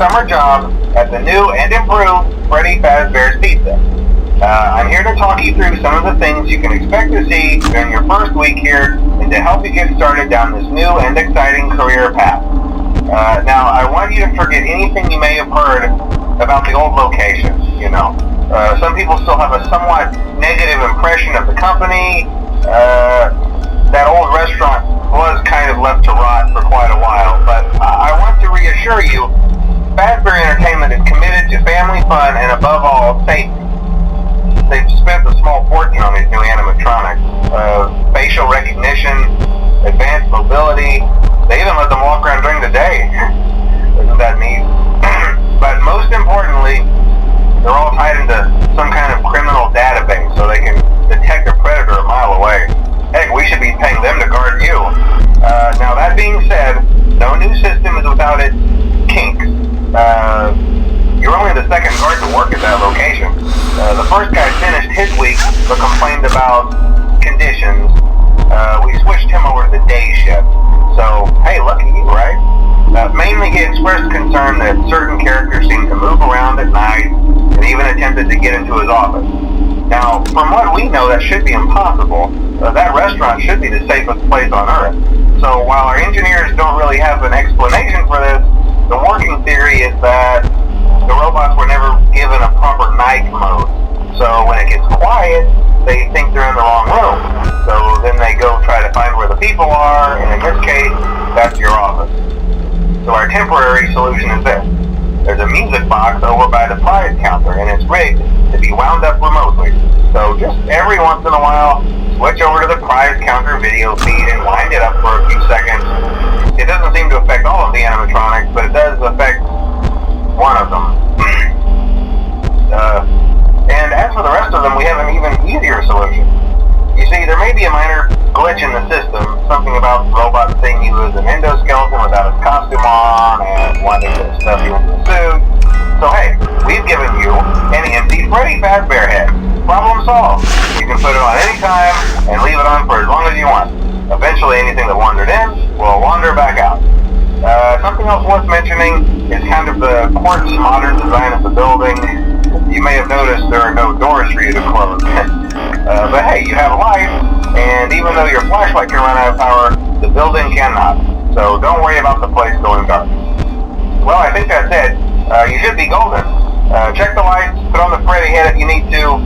summer job at the new and improved Freddy Fazbear's Pizza. I'm here to talk you through some of the things you can expect to see during your first week here and to help you get started down this new and exciting career path. Now, I want you to forget anything you may have heard about the old location. Some people still have a somewhat negative impression of the company. That old restaurant was kind of left to rot for quite a while, but I want to reassure you, Fazbear Entertainment is committed to family fun and above all, safety. They've spent a small fortune on these new animatronics. Facial recognition, advanced mobility, they even let them walk around during the day. Isn't that neat? But most importantly, they're all tied into some kind of criminal database so they can detect a predator a mile away. Heck, we should be paying them to guard you. Now that being said, no new system is without its kinks. You're only the second guard to work at that location. The first guy finished his week but complained about conditions. We switched him over to the day shift. So, hey, lucky you, right? Mainly he expressed concern that certain characters seemed to move around at night and even attempted to get into his office. Now, from what we know, that should be impossible. That restaurant should be the safest place on Earth. So while our engineers don't really have an explanation for this, the working theory is that the robots were never given a proper night mode. So when it gets quiet, they think they're in the wrong room. So then they go try to find where the people are, and in this case, that's your office. So our temporary solution is this. There's a music box over by the prize counter, and it's rigged to be wound up remotely. So just every once in a while, switch over to the prize counter video feed and wind it up for a few seconds. It doesn't seem to affect all of the animatronics, but it does affect one of them. And as for the rest of them, we have an even easier solution. You see, there may be a minor glitch in the system, something about the robot seeing you as an endoskeleton without his costume on and wanting to stuff you into a suit. So hey, we've given you an empty Freddy Fazbear head. Problem solved. You can put it on any time and leave it on for as long as you want. Eventually anything that wandered in will wander back out. Something else worth mentioning is kind of the quartz modern design of the building. You may have noticed there are no doors for you to close. But hey, you have light, and even though your flashlight can run out of power, the building cannot. So don't worry about the place going dark. Well, I think that's it. You should be golden. Check the lights, put on the Freddy head if you need to,